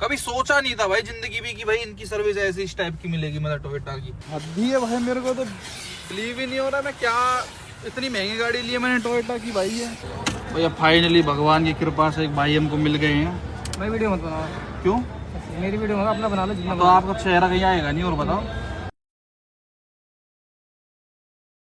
कभी सोचा नहीं था भाई जिंदगी में कि भाई इनकी सर्विस ऐसी इस टाइप की मिलेगी, मतलब टोयोटा की। हद्दी है भाई, मेरे को तो बिलीव ही नहीं हो रहा मैं क्या इतनी महंगी गाड़ी ली है मैंने टोयोटा की भाई है। भैया फाइनली भगवान की कृपा से एक भाई हमको मिल गए हैं। मैं वीडियो मत बनाओ। क्यों? मेरी वीडियो मत अपना बना लो जितना। तो आपका चेहरा कहीं आएगा नहीं। और बताओ।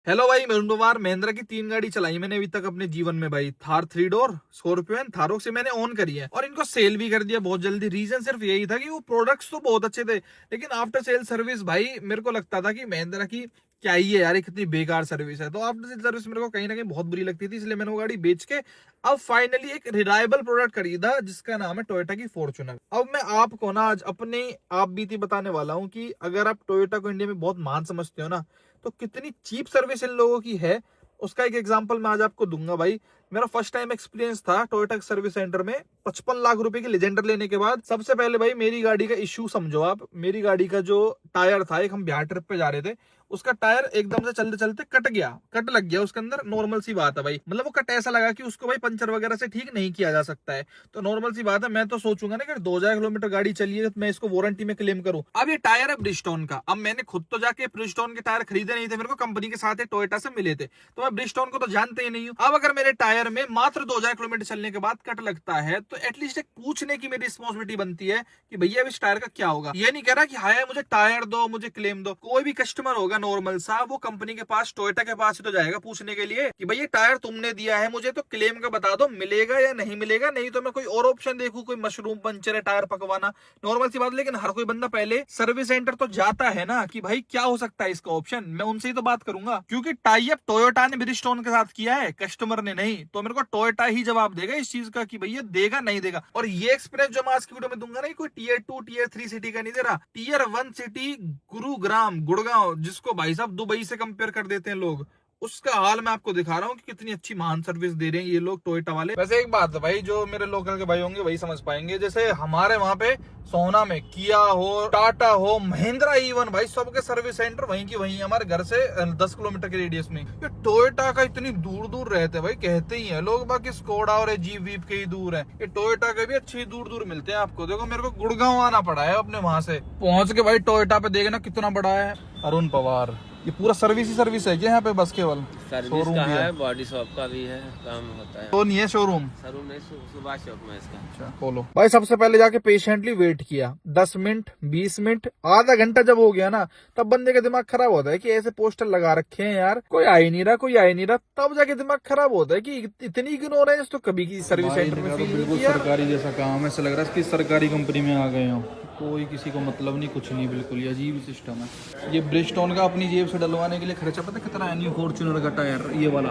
हेलो भाई, मैं कुमार। महिंद्रा की 3 गाड़ी चलाई मैंने अभी तक अपने जीवन में भाई। थार 3 डोर, स्कॉर्पियो एंड थारों से मैंने ऑन करी है और इनको सेल भी कर दिया बहुत जल्दी। रीजन सिर्फ यही था कि वो प्रोडक्ट्स तो बहुत अच्छे थे, लेकिन आफ्टर सेल सर्विस भाई मेरे को लगता था कि महिंद्रा की क्या ही है यार, कितनी बेकार सर्विस है। तो आफ्टर सेल सर्विस मेरे को कहीं ना कहीं बहुत बुरी लगती थी, इसलिए मैंने वो गाड़ी बेच के अब फाइनली एक रिलायबल प्रोडक्ट खरीदा जिसका नाम है टोयोटा की फॉर्च्यूनर। अब मैं आपको ना आज अपने आप बीती बताने वाला हूँ कि अगर आप टोयोटा को इंडिया में बहुत महान समझते हो ना, तो कितनी चीप सर्विस इन लोगों की है उसका एक एग्जांपल मैं आज आपको दूंगा भाई। मेरा फर्स्ट टाइम एक्सपीरियंस था टोयोटा सर्विस सेंटर में 55 लाख रुपए की लेजेंडर लेने के बाद। सबसे पहले भाई मेरी गाड़ी का इश्यू समझो आप। मेरी गाड़ी का जो टायर था, एक हम बिहार ट्रिप पे जा रहे थे, उसका टायर एकदम से चलते चलते कट लग गया उसके अंदर। नॉर्मल सी बात है भाई, मतलब वो कट ऐसा लगा कि उसको भाई पंचर वगैरह से ठीक नहीं किया जा सकता है। तो नॉर्मल सी बात है, मैं तो सोचूंगा ना कि 2000 किलोमीटर गाड़ी चली है तो मैं इसको वारंटी में क्लेम करूं। अब ये टायर है ब्रिजस्टोन का। अब मैंने खुद तो जाके ब्रिजस्टोन के टायर खरीदे नहीं थे, मेरे को कंपनी के साथ टोयोटा से मिले थे, तो मैं ब्रिजस्टोन को तो जानते ही नहीं हूँ। अब अगर मेरे टायर में मात्र 2000 किलोमीटर चलने के बाद कट लगता है तो एटलीस्ट एक पूछने की मेरी रिस्पॉन्सिबिलिटी बनती है कि भैया इस टायर का क्या होगा। ये नहीं कह रहा कि हाय मुझे टायर दो, मुझे क्लेम दो। कोई भी कस्टमर होगा नॉर्मल सा, वो कंपनी के पास, टोयोटा के पास ही तो जाएगा पूछने के लिए कि भैया टायर तुमने दिया है मुझे, तो क्लेम का बता दो, मिलेगा या नहीं मिलेगा, नहीं तो मैं कोई और ऑप्शन देखूं, कोई मशरूम पंचर है, टायर पकवाना, नॉर्मल सी बात। लेकिन हर कोई बंदा पहले सर्विस सेंटर तो जाता है ना कि भाई क्या हो सकता है इसका ऑप्शन, मैं उनसे ही तो बात करूंगा, क्योंकि टाई अप टोयोटा ने ब्रिजस्टोन के साथ किया है, कस्टमर ने नहीं। तो मेरे को टोयोटा ही जवाब देगा इस चीज का कि भैया देगा नहीं देगा। और ये एक्सपीरियंस जो मैं आज की वीडियो में दूंगा ना, कोई टीयर 2 टीयर 3 सिटी का नहीं दे रहा, टीयर 1 सिटी गुरुग्राम गुड़गांव, जिसको भाई साहब दुबई से कंपेयर कर देते हैं लोग, उसका हाल मैं आपको दिखा रहा हूँ कि कितनी अच्छी महान सर्विस दे रहे हैं ये लोग टोयोटा वाले। वैसे एक बात है भाई, जो मेरे लोकल के भाई होंगे वही समझ पाएंगे। जैसे हमारे वहां पे सोना में किया हो, टाटा हो, महिंद्रा, इवन भाई सबके सर्विस सेंटर वहीं की वहीं, हमारे घर से 10 किलोमीटर के रेडियस में। ये टोयोटा का इतनी दूर दूर रहते हैं भाई, कहते ही है लोग, बाकी स्कोडा और जीप वीप के ही दूर है, ये टोयोटा के भी अच्छी दूर दूर मिलते हैं आपको। देखो मेरे को गुड़गांव आना पड़ा है अपने वहां से पहुंच के भाई। टोयोटा पे देखना कितना बड़ा है, अरुण पवार। ये पूरा सर्विस ही सर्विस है क्या यहाँ पे? बस केवल सर्विस का है, बॉडी शॉप का भी है, काम होता है। तो नहीं है शोरूम? शोरूम नहीं, सुभाष चौक में इसका। अच्छा खोलो भाई। सबसे पहले जाके पेशेंटली वेट किया 10 मिनट 20 मिनट आधा घंटा जब हो गया ना, तब बंदे का दिमाग खराब होता है कि ऐसे पोस्टर लगा रखे हैं यार, कोई आ ही नहीं रहा, कोई आ ही नहीं रहा। तब जाके दिमाग खराब होता है कि इतनी इग्नोरेंस तो कभी की सर्विस सेंटर में फील नहीं किया। सरकारी जैसा काम है, ऐसा लग रहा है कि सरकारी कंपनी में आ गए हो, कोई किसी को मतलब नहीं, कुछ नहीं, बिल्कुल ये अजीब सिस्टम है। ये ब्रिजस्टोन का अपनी जेब से डलवाने के लिए खर्चा पता कितना है? न्यू फॉर्च्यूनर का टायर ये वाला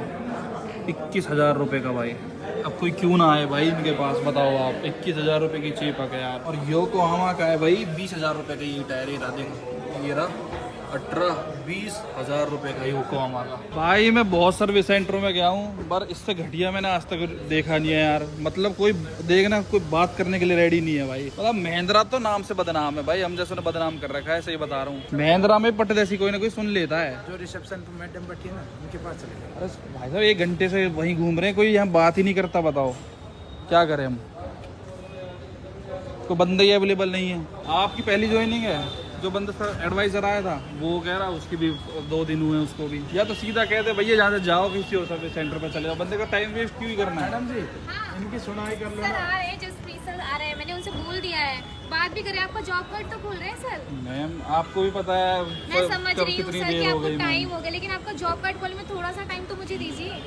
21,000 रुपए का भाई। अब कोई क्यों ना आए भाई इनके पास, बताओ आप। 21,000 रुपए की चेपक है यार। और योकोहामा का है भाई 20,000 रुपए का ये टायर। ये रहा देखो, ये रहा 18-20,000 रुपए का योकोहामा का। भाई मैं बहुत सर्विस सेंटरों में गया हूँ, पर इससे घटिया मैंने आज तक देखा नहीं है यार। मतलब कोई देखना, कोई बात करने के लिए रेडी नहीं है भाई। मतलब महिंद्रा तो नाम से बदनाम है भाई, हम जैसे बदनाम कर रखा है, सही बता रहा हूँ। महिंद्रा में पटदेसी कोई ना कोई सुन लेता है। जो रिसेप्शन पे मैडम बैठी है ना, उनके पास चले गए। अरे भाई साहब 1 घंटे से वहीं घूम रहे हैं, कोई यहाँ बात ही नहीं करता, बताओ क्या करें हम? कोई बंदा ही अवेलेबल नहीं है। आपकी पहली ज्वाइनिंग है? जो बंदा एडवाइजर आया था वो कह रहा उसकी भी 2 दिन हुए उसको भी। या तो सीधा कहते भैया जहाँ से जाओ किसी और सर्विस सेंटर पर चले जाओ, बंदे का टाइम वेस्ट क्यों ही करना है? मैडम जी इनकी सुनाई कर लो। सर आ रहे हैं, जसप्रीत सर आ रहे हैं, मैंने उनसे बोल दिया है, बात भी करें। आपका जॉब कार्ड तो खुल रहे हैं सर। मैम आपको भी पता है मैं समझ रही हूँ सर कि आपको टाइम मैम। हो गया, लेकिन आपका जॉब कार्ड खोलने में थोड़ा सा टाइम तो मुझे दीजिए।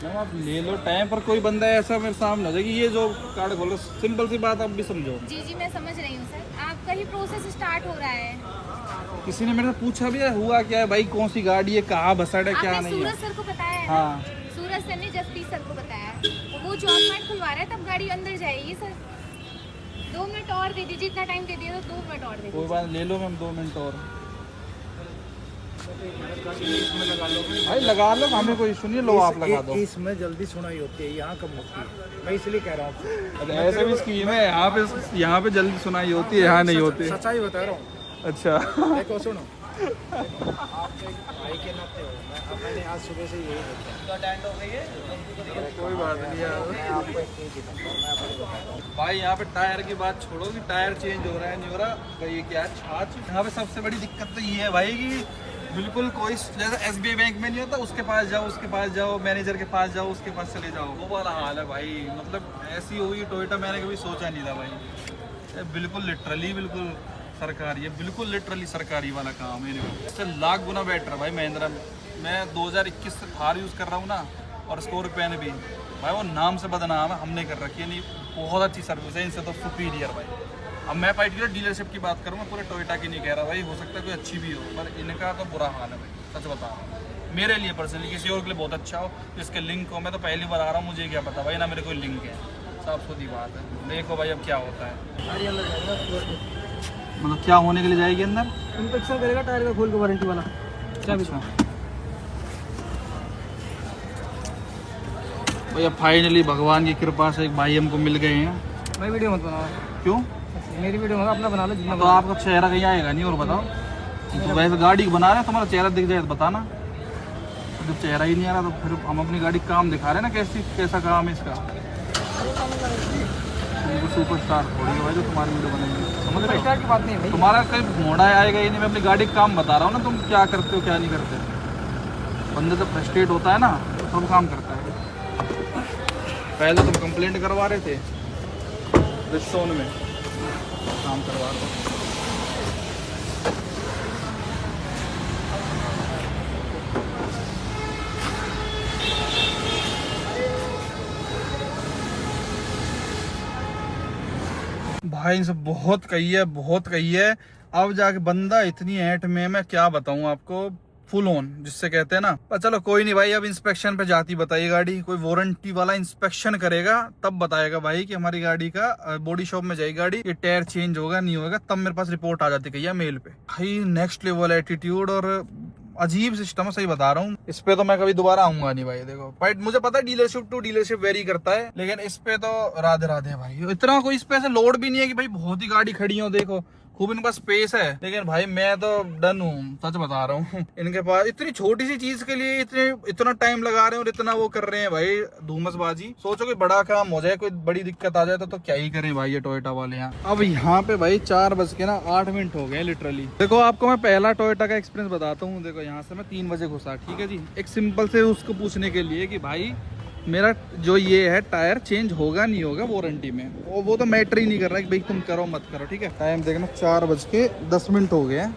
मैम आप ले लो टाइम, पर कोई बंदा ऐसा मेरे सामने हो जाए कि ये जो कार्ड खोलो, सिंपल सी बात आप भी समझो। जी जी मैं समझ रही हूँ सर, आपका ही प्रोसेस स्टार्ट हो रहा है। किसी ने मेरे से पूछा भी है हुआ क्या है भाई, कौन सी गाड़ी है, कहाँ बसड़ है, क्या आपने नहीं है। सूरज सर को बताया है? हाँ सूरज सर ने जसप्रीत सर को बताया, वो जॉब कार्ड खुलवा रहा है, तब गाड़ी अंदर जाएगी सर। 2 मिनट और दे दीजिए, इतना टाइम दे दिया तो 2 मिनट और दे कोई दीजिए। बात ले लो मैम, 2 मिनट और इसमें लगा लो भाई। लगा लो, हमें कोई इशू नहीं, लो आप लगा दो। इसमें जल्दी सुनाई होती है, यहाँ कम होती है, मैं इसलिए कह रहा हूँ। ऐसे भी स्कीम है यहाँ पे जल्दी सुनाई होती है, यहाँ नहीं होती। सच्चाई बता रहा हूँ। अच्छा देखो सुनो, आपके भाई के नाते हो, मैंने आज सुबह से यही देखा। कोई बात नहीं यार। मैं आपको एक चीज़ दिखाऊंगा, मैं आपको बताता हूँ। भाई यहाँ पे टायर की बात छोड़ो कि टायर चेंज हो रहा है नहीं हो रहा, तो ये क्या है छाछ। यहाँ पे सबसे बड़ी दिक्कत तो ये है भाई कि बिल्कुल कोई जैसे SBI बैंक में नहीं होता, उसके पास जाओ, मैनेजर के पास जाओ, उसके पास चले जाओ, वो वाला हाल है भाई। मतलब ऐसी हुई टोयोटा मैंने कभी सोचा नहीं था भाई। ये बिल्कुल लिटरली बिल्कुल सरकारी है, बिल्कुल लिटरली सरकारी वाला काम है। इससे लाख गुना बेटर है भाई महिंद्रा। मैं 2021 से थार यूज़ कर रहा हूँ ना, और स्कॉर्पियन भी भाई, वो नाम से बदनाम है, हमने कर रखी है। नहीं बहुत अच्छी सर्विस है, इनसे तो सुपीरियर भाई। अब मैं पर्टिकुलर डीलरशिप की बात करूँगा, पूरे टोयोटा की नहीं कह रहा भाई, हो सकता है कोई अच्छी भी हो, पर इनका तो बुरा हाल है भाई, सच बता रहा हूँ। मेरे लिए पर्सनली, किसी और के लिए बहुत अच्छा हो, जिसके लिंक हो। मैं तो पहली बार आ रहा हूँ, मुझे क्या पता भाई, ना मेरे कोई लिंक है, साफ सुथरी बात है। देखो भाई अब क्या होता है, मतलब क्या होने के लिए जाएगी अंदर, इंस्पेक्शन करेगा टायर का खोल के, वारंटी वाला। क्या भैया फाइनली भगवान की कृपा से एक भाई हमको मिल गए हैं। मैं वीडियो मत बनाओ, क्यों? मेरी वीडियो मत, अपना बना लो जितना। तो आपका चेहरा कहीं आएगा नहीं, और बताओ। तो वैसे गाड़ी बना रहे हैं, तुम्हारा चेहरा दिख जाए तो बताना। तो जब चेहरा ही नहीं आ रहा तो फिर हम अपनी गाड़ी काम दिखा रहे हैं ना, कैसा काम है इसका। तुमको सुपरस्टार थोड़ी है भाई जो तुम्हारी वीडियो बनेंगे, समझ रहे हो? की बात नहीं है भाई। तुम्हारा कहीं मोड़ा आएगा ही नहीं, मैं अपनी गाड़ी का काम बता रहा हूँ ना, तुम क्या करते हो क्या नहीं करते। बंदे जब फ्रस्ट्रेट होता है ना तो सब काम करता है। पहले तुम कंप्लेंट करवा रहे थे ब्रिजस्टोन में, काम करवा रहे हो। भाई इनसे बहुत कही है। अब जाके बंदा इतनी ऐंठ में, मैं क्या बताऊं आपको, फुल ऑन जिससे कहते हैं ना। पर चलो कोई नहीं भाई, अब इंस्पेक्शन पे जाती बताइए गाड़ी, कोई वारंटी वाला इंस्पेक्शन करेगा तब बताएगा भाई कि हमारी गाड़ी का बॉडी शॉप में जाएगी गाड़ी, ये टायर चेंज होगा नहीं होगा, तब मेरे पास रिपोर्ट आ जाती है मेल पे। भाई नेक्स्ट लेवल एटीट्यूड और अजीब सिस्टम है, सही बता रहा हूँ। इस पे तो मैं कभी दोबारा आऊंगा नहीं भाई। देखो भाई मुझे पता है डीलरशिप टू डीलरशिप वेरी करता है, लेकिन इस पे तो राधे राधे भाई। इतना कोई इस पे से लोड भी नहीं है कि भाई बहुत ही गाड़ी खड़ी हो, देखो खूब इनके पास स्पेस है, लेकिन भाई मैं तो डन हूँ, सच बता रहा हूँ। इनके पास इतनी छोटी सी चीज के लिए इतना टाइम लगा रहे हैं और इतना वो कर रहे हैं भाई, धूमसबाजी। सोचो कि बड़ा काम हो जाए, कोई बड़ी दिक्कत आ जाए तो क्या ही करें भाई ये टोयोटा वाले यहाँ। अब यहाँ पे भाई 4:08 हो गए लिटरली। देखो आपको मैं पहला टोयोटा का एक्सपीरियंस बताता हूँ। देखो यहाँ से मैं 3 बजे घुसा, ठीक है जी, एक सिंपल से उसको पूछने के लिए कि भाई मेरा जो ये है टायर चेंज होगा नहीं होगा वारंटी में, वो तो मैटर ही नहीं कर रहा कि भाई तुम करो मत करो, ठीक है। टाइम देखना 4:10 हो गए हैं,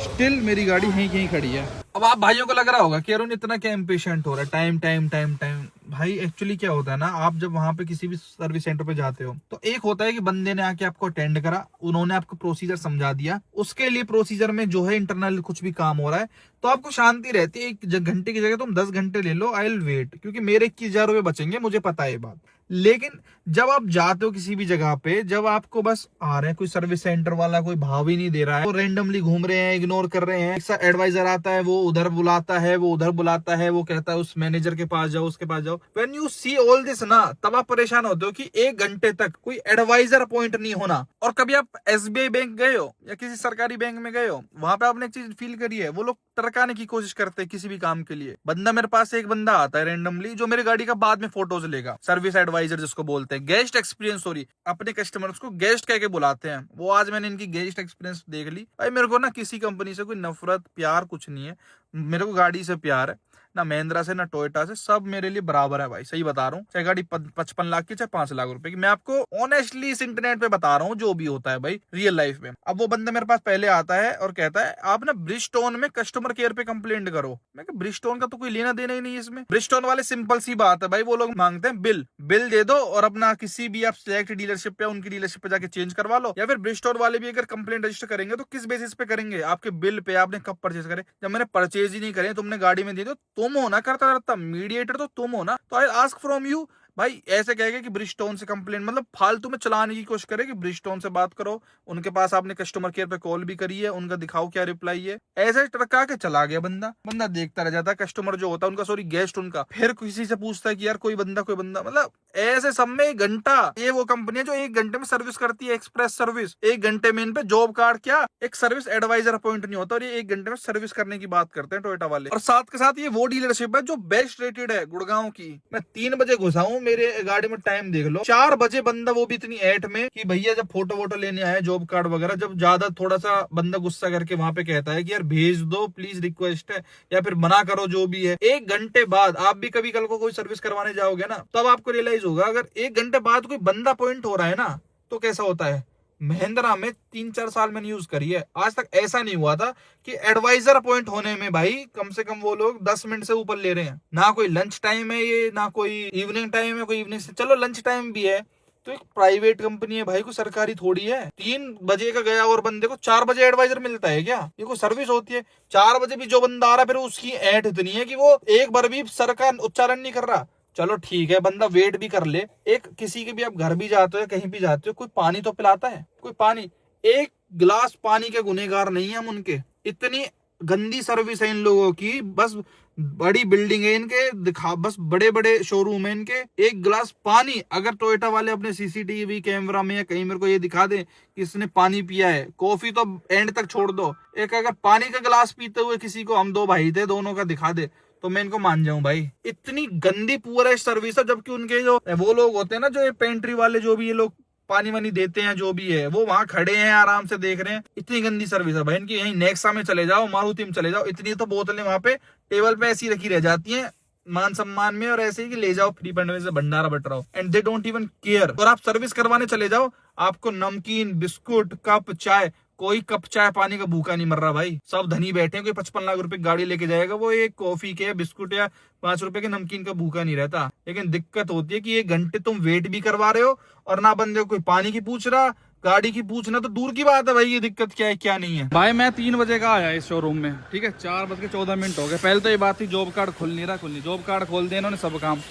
स्टिल मेरी गाड़ी यहीं खड़ी है। अब आप भाइयों को लग रहा होगा कि अरुण इतना क्या इम्पेशेंट हो रहा है, टाइम टाइम टाइम टाइम। भाई एक्चुअली क्या होता है ना, आप जब वहां पे किसी भी सर्विस सेंटर पे जाते हो तो एक होता है कि बंदे ने आके आपको अटेंड करा, उन्होंने आपको प्रोसीजर समझा दिया, उसके लिए प्रोसीजर में जो है इंटरनल कुछ भी काम हो रहा है तो आपको शांति रहती है। 1 घंटे की जगह तुम 10 घंटे ले लो, आई विल वेट, क्योंकि मेरे 21,000 रुपए बचेंगे, मुझे पता है ये बात। लेकिन जब आप जाते हो किसी भी जगह पे, जब आपको बस आ रहे हैं, कोई सर्विस सेंटर वाला कोई भाव ही नहीं दे रहा है, वो रेंडमली घूम रहे हैं, इग्नोर कर रहे हैं, एक एडवाइजर आता है, वो उधर बुलाता है, वो उधर बुलाता है, वो कहता है उस मैनेजर के पास जाओ, उसके पास जाओ। When you see all this ना, तब आप परेशान होते हो कि 1 घंटे तक कोई एडवाइजर अपॉइंट नहीं होना। और कभी आप SBI बैंक गए हो या किसी सरकारी बैंक में गए हो, वहां पे आपने एक चीज फील करी है, वो लोग टरकाने की कोशिश करते हैं किसी भी काम के लिए। बंदा मेरे पास एक बंदा आता है रेंडमली, जो मेरी गाड़ी का बाद में फोटोज लेगा, सर्विस एडवाइजर जिसको बोलते हैं, गेस्ट एक्सपीरियंस, सॉरी अपने कस्टमर्स को गेस्ट कह के बुलाते हैं। वो आज मैंने इनकी गेस्ट एक्सपीरियंस देख ली। भाई मेरे को ना किसी कंपनी से कोई नफरत प्यार कुछ नहीं है, मेरे को गाड़ी से प्यार है, ना महिंद्रा से ना टोयोटा से, सब मेरे लिए बराबर है भाई, सही बता रहा हूँ। चाहे गाड़ी 55 लाख की चाहे 5 लाख रुपए की, मैं आपको ऑनेस्टली इस इंटरनेट पे बता रहा हूँ जो भी होता है भाई रियल लाइफ में। अब वो बंदा मेरे पास पहले आता है और कहता है आप ना ब्रिजस्टोन में कस्टमर केयर पे कंप्लेंट करो। मैं ब्रिजस्टोन का तो कोई लेना देना ही नहीं है इसमें। ब्रिजस्टोन वाले सिंपल सी बात है भाई, वो लोग मांगते हैं बिल दे दो और अपना किसी भी आप सिलेक्ट डीलरशिप पे, उनकी डीलरशिप पे जाके चेंज करवा लो। या फिर ब्रिजस्टोन वाले भी अगर कंप्लेंट रजिस्टर करेंगे तो किस बेसिस पे करेंगे, आपके बिल पे, आपने कब परचेज करे। जब मैंने परचेज ही नहीं करे, तुमने गाड़ी में दे दो, तुम हो ना करता, मीडिएटर तो तुम हो ना। तो आई आस्क फ्रॉम यू, भाई ऐसे कहेगा कि ब्रिजस्टोन से कंप्लेंट, मतलब फालतू में चलाने की कोशिश करे कि ब्रिजस्टोन से बात करो, उनके पास आपने कस्टमर केयर पे कॉल भी करी है, उनका दिखाओ क्या रिप्लाई है। ऐसे टरका के चला गया बंदा देखता रह जाता है। कस्टमर जो होता है उनका, सॉरी गेस्ट उनका, फिर किसी से पूछता है कि यार कोई बंदा, मतलब ऐसे सब में 1 घंटा। ये वो कंपनी है जो 1 घंटे में सर्विस करती है, एक्सप्रेस सर्विस। 1 घंटे में इन पे जॉब कार्ड क्या, एक सर्विस एडवाइजर अपॉइंट नहीं होता, और ये 1 घंटे में सर्विस करने की बात करते हैं टोयोटा वाले। और साथ के साथ ये वो डीलरशिप है जो बेस्ट रेटेड है गुड़गांव की। मैं 3 बजे घुसा हूँ, मेरे गाड़ी में टाइम देख लो 4 बजे बंदा, वो भी इतनी ऐट में कि भैया जब फोटो वोटो लेने आए जॉब कार्ड वगैरह, जब ज्यादा थोड़ा सा बंदा गुस्सा करके वहां पे कहता है कि यार भेज दो प्लीज, रिक्वेस्ट है, या फिर मना करो, जो भी है। 1 घंटे बाद आप भी कभी कल को कोई सर्विस करवाने जाओगे ना, तब आपको रियलाइज होगा अगर 1 घंटे बाद कोई बंदा अपॉइंट हो रहा है ना तो कैसा होता है। महिंद्रा में 3-4 साल मैंने यूज करी है, आज तक ऐसा नहीं हुआ था कि एडवाइजर अपॉइंट होने में भाई कम से कम वो लोग 10 मिनट से ऊपर ले रहे हैं। ना कोई लंच टाइम है ये, ना कोई इवनिंग टाइम है, कोई इवनिंग से, चलो लंच टाइम भी है तो एक प्राइवेट कंपनी है भाई, कोई सरकारी थोड़ी है। 3 बजे का गया और बंदे को 4 बजे एडवाइजर मिलता है क्या? ये कोई सर्विस होती है? 4 बजे भी जो बंदा आ रहा है फिर उसकी ऐट इतनी है कि वो एक बार भी सर का उच्चारण नहीं कर रहा। चलो ठीक है, बंदा वेट भी कर ले। एक किसी के भी आप घर भी जाते हो, कहीं भी जाते हो, कोई पानी तो पिलाता है, कोई पानी, 1 गिलास पानी के गुनहगार नहीं है हम उनके। इतनी गंदी सर्विस है इन लोगों की। बस बड़ी बिल्डिंग है इनके, दिखा, बस बड़े बड़े शोरूम है इनके, 1 गिलास पानी, अगर टोयोटा वाले अपने सीसीटीवी कैमरा में या कहीं मेरे को ये दिखा दे कि इसने पानी पिया है, कॉफी तो एंड तक छोड़ दो, एक अगर पानी का गिलास पीते हुए किसी को, हम 2 भाई थे, दोनों का दिखा दे तो मैं इनको मान जाऊं भाई। इतनी गंदी पूरा सर्विस है, जबकि उनके जो वो लोग होते हैं ना, जो ये पेंट्री वाले, जो भी ये लोग पानी वानी देते हैं, जो भी है, वो वहां खड़े हैं आराम से देख रहे हैं। इतनी गंदी सर्विस है भाई इनकी। यहीं नेक्सा में चले जाओ, मारुति में चले जाओ, इतनी तो बोतलें वहां पे टेबल पे ऐसी रखी रह जाती हैं मान सम्मान में, और ऐसे ही कि ले जाओ फ्री पंडवे से भंडारा बट रहा हो, and they don't even care. और आप सर्विस करवाने चले जाओ, आपको नमकीन, बिस्कुट, कप चाय, कोई कप चाय पानी का भूखा नहीं मर रहा भाई। सब धनी बैठे हैं, कोई 55 लाख रुपए गाड़ी लेके जाएगा, वो एक कॉफी के, बिस्कुट या 5 रुपए के नमकीन का भूखा नहीं रहता। लेकिन दिक्कत होती है कि 1 घंटे तुम वेट भी करवा रहे हो और ना बंदे को कोई पानी की पूछ रहा, गाड़ी की पूछना तो दूर की बात है भाई। ये दिक्कत क्या है क्या नहीं है भाई। मैं 3 बजे का आया इस शोरूम में, ठीक है, 4:14 हो गए। पहले तो ये बात थी जॉब कार्ड खुल नहीं रहा, जॉब कार्ड खोल दिया इन्होंने सब काम।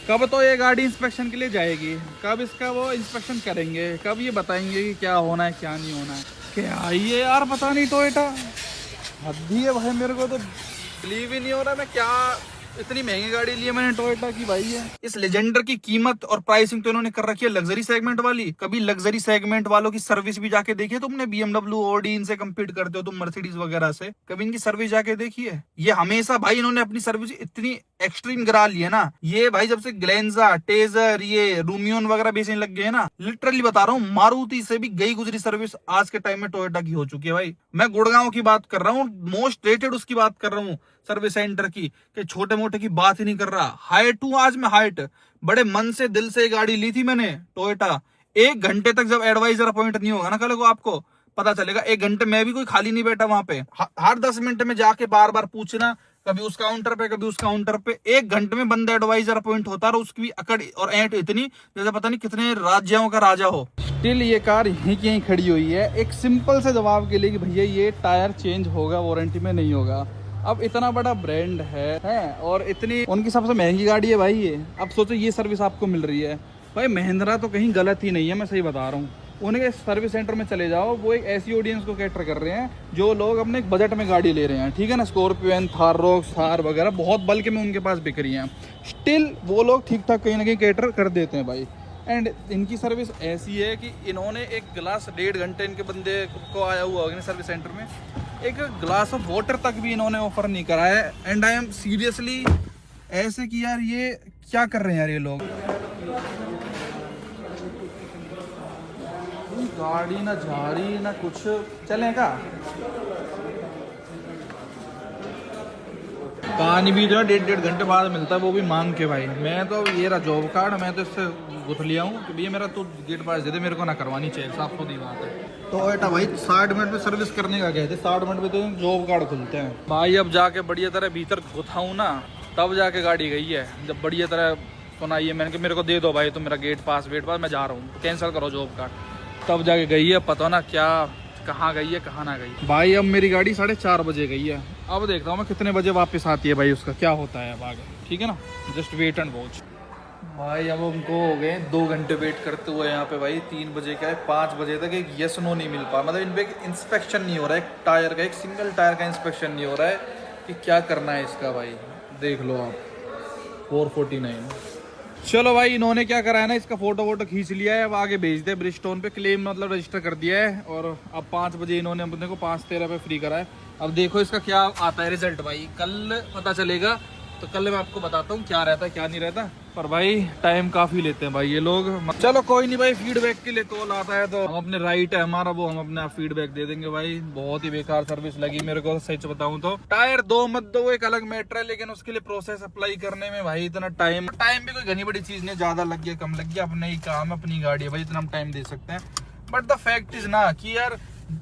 कब तो ये गाड़ी इंस्पेक्शन के लिए जाएगी, कब इसका वो इंस्पेक्शन करेंगे, कब ये बताएंगे कि क्या होना है क्या नहीं होना है। क्या ये यार पता नहीं, टोयोटा हद ही है भाई। मेरे को तो बिलीव ही नहीं हो रहा, मैं क्या इतनी महंगी गाड़ी ली है मैंने टोयोटा की भाई है। इस लेजेंडर की कीमत और प्राइसिंग तो इन्होंने कर रखी है लग्जरी सेगमेंट वाली। कभी लग्जरी सेगमेंट वालों की सर्विस भी जाके देखी है तुमने? BMW, ऑडी इनसे कंपीट करते हो तुम, मर्सिडीज वगैरह से, कभी इनकी सर्विस जाके देखी है? ये हमेशा भाई इन्होंने अपनी सर्विस इतनी एक्सट्रीम गिरा ली है ना। ये भाई जब से ग्लेंजा, टेजर, ये रूमियन वगैरह बेचने लग गए ना, लिटरली बता रहा हूँ, मारुति से भी गई गुजरी सर्विस आज के टाइम में टोयोटा की हो चुकी है भाई। मैं गुड़गांव की बात कर रहा हूँ, मोस्ट रेटेड उसकी बात कर रहा हूँ सर्विस सेंटर की, कि छोटे मोटे की बात ही नहीं कर रहा। हाइट हूँ आज मैं, हाइट, बड़े मन से दिल से गाड़ी ली थी मैंने टोयोटा। 1 घंटे तक जब एडवाइजर अपॉइंट नहीं होगा ना कल को, आपको पता चलेगा। 1 घंटे में भी कोई खाली नहीं बैठा वहां पे, हर 10 मिनट में जाके बार बार पूछना, कभी उस काउंटर पे कभी उस काउंटर पे। 1 घंटे में बंदा एडवाइजर अपॉइंट होता है, और उसकी भी अकड़ और ऐंठ इतनी जैसे पता नहीं कितने राज्यों का राजा हो। स्टिल ये कार यहीं की यहीं खड़ी हुई है, एक सिंपल से जवाब के लिए कि भैया ये टायर चेंज होगा, वारंटी में नहीं होगा। अब इतना बड़ा ब्रांड है और इतनी उनकी सबसे महंगी गाड़ी है भाई ये। अब सोचो ये सर्विस आपको मिल रही है भाई। महिंद्रा तो कहीं गलत ही नहीं है, मैं सही बता रहा हूँ। उनके सर्विस सेंटर में चले जाओ, वो एक ऐसी ऑडियंस को कैटर कर रहे हैं जो लोग अपने बजट में गाड़ी ले रहे हैं, ठीक है ना। स्कॉर्पियन, थाररॉक्स, थार वगैरह बहुत बल्क में उनके पास बिक रही हैं। स्टिल वो लोग ठीक ठाक कहीं ना कहीं कैटर कर देते हैं भाई। एंड इनकी सर्विस ऐसी है कि इन्होंने 1 गिलास 1.5 घंटे इनके बंदे को आया हुआ होगा सर्विस सेंटर में, 1 ग्लास ऑफ वाटर तक भी इन्होंने ऑफर नहीं करा है। एंड आई एम सीरियसली ऐसे कि यार ये क्या कर रहे हैं यार ये लोग। गाड़ी ना जा रही ना कुछ, चलेगा। पानी भी जो है 1.5 घंटे बाद मिलता है, वो भी मांग के भाई। मैं तो ये रहा जॉब कार्ड, मैं तो इससे गुथ लिया हूँ कि भैया मेरा तो गेट पास दे दे, मेरे को ना करवानी चाहिए, साफ सुथरी बात है। टोयोटा भाई 60 मिनट में सर्विस करने का कहते, 60 मिनट में तो जॉब कार्ड खुलते हैं भाई। अब जाके बढ़िया तरह भीतर घुसाऊँ ना, तब जाके गाड़ी गई है। जब बढ़िया तरह सुनाई है मैंने कि मेरे को दे दो भाई तुम मेरा गेट पास वेट पास, मैं जा रहा हूँ, कैंसिल करो जॉब कार्ड, तब जाके गई है। पता ना क्या कहाँ गई है कहाँ ना गई भाई। अब मेरी गाड़ी 4:30 बजे गई है, अब देखता हूँ मैं कितने बजे वापस आती है भाई, उसका क्या होता है अब आगे, ठीक है ना। जस्ट वेट एंड वॉच भाई अब हमको हो गए 2 घंटे वेट करते हुए यहाँ पे भाई। 3 बजे का है, 5 बजे तक एक यस नो नहीं मिल पा, मतलब इन पे एक इंस्पेक्शन नहीं हो रहा है, एक टायर का, एक सिंगल टायर का इंस्पेक्शन नहीं हो रहा है कि क्या करना है इसका भाई। देख लो आप 449। चलो भाई इन्होंने क्या करा है ना, इसका फोटो वोटो खींच लिया है, अब आगे भेज दिया ब्रिजस्टोन पे, क्लेम मतलब रजिस्टर कर दिया है। और अब 5 बजे इन्होंने अपने को 5:13 पे फ्री करा है। अब देखो इसका क्या आता है रिजल्ट भाई, कल पता चलेगा। तो कल मैं आपको बताता हूँ क्या रहता है क्या नहीं रहता। पर भाई टाइम काफी लेते हैं भाई ये लोग। चलो कोई नहीं भाई, फीडबैक के लिए कॉल आता है तो हम अपने राइट है हमारा, वो हम अपने फीडबैक दे देंगे भाई। बहुत ही बेकार सर्विस लगी मेरे को सच बताऊं तो। टायर 2 मत दो एक अलग मैटर है, लेकिन उसके लिए प्रोसेस अप्लाई करने में भाई इतना टाइम भी कोई घनी बड़ी चीज नहीं, ज्यादा लग गया कम लग गया, अपने ही काम अपनी गाड़ी है भाई, इतना हम टाइम दे सकते हैं। बट द फैक्ट इज ना कि यार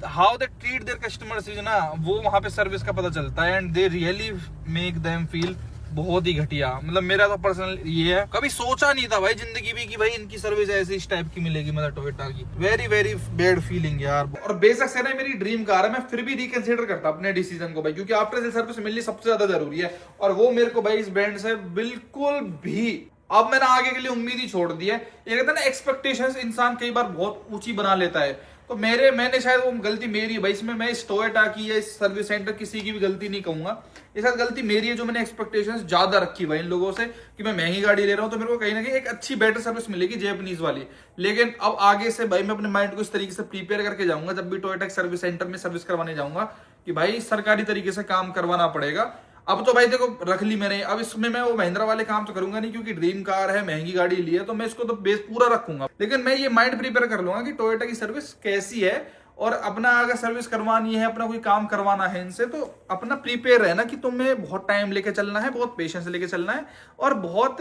how they treat their customers is ना, वो वहां पे सर्विस का पता चलता है। And they really make them feel बहुत ही घटिया। मतलब मेरा तो पर्सनल ये है, कभी सोचा नहीं था भाई जिंदगी में कि भाई इनकी सर्विस ऐसी इस टाइप की मिलेगी, मतलब टोयोटा की। वेरी वेरी बैड फीलिंग यार। और बेशक से ना मेरी ड्रीम कार है, मैं फिर भी रिकंसिडर करता अपने डिसीजन को भाई, क्योंकि आफ्टर सेल सर्विस मिलनी सबसे ज्यादा जरूरी है। और वो मेरे को भाई इस ब्रांड से बिल्कुल भी, अब मैंने आगे के लिए उम्मीद ही छोड़ दी है। ये कहता है ना एक्सपेक्टेशंस इंसान कई बार बहुत ऊंची बना लेता है, तो मैंने शायद वो गलती मेरी है भाई इसमें। मैं इस टोयोटा की या इस सर्विस सेंटर किसी की भी गलती नहीं कहूंगा, ये शायद गलती मेरी है जो मैंने एक्सपेक्टेशंस ज्यादा रखी भाई इन लोगों से कि मैं महंगी गाड़ी ले रहा हूं तो मेरे को कहीं ना कहीं एक अच्छी बेटर सर्विस मिलेगी जैपनीज वाली। लेकिन अब आगे से भाई मैं अपने माइंड को इस तरीके से प्रिपेयर करके जाऊंगा जब भी टोयोटा सर्विस सेंटर में सर्विस करवाने जाऊंगा कि भाई सरकारी तरीके से काम करवाना पड़ेगा। अब तो भाई देखो रख ली मैंने, अब इसमें मैं वो महिंद्रा वाले काम तो करूंगा नहीं, क्योंकि ड्रीम कार है, महंगी गाड़ी ली है, तो मैं इसको तो बेस पूरा रखूंगा। लेकिन मैं ये माइंड प्रिपेयर कर लूंगा कि टोयोटा की सर्विस कैसी है, और अपना अगर सर्विस करवानी है, अपना कोई काम करवाना है इनसे, तो अपना प्रिपेयर है ना कि तुम्हें बहुत टाइम लेके चलना है, बहुत पेशेंस लेके चलना है, और बहुत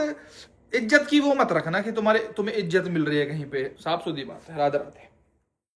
इज्जत की वो मत रखना कि तुम्हें इज्जत मिल रही है कहीं पे। साफ सुथरी बात है। राधे राधे।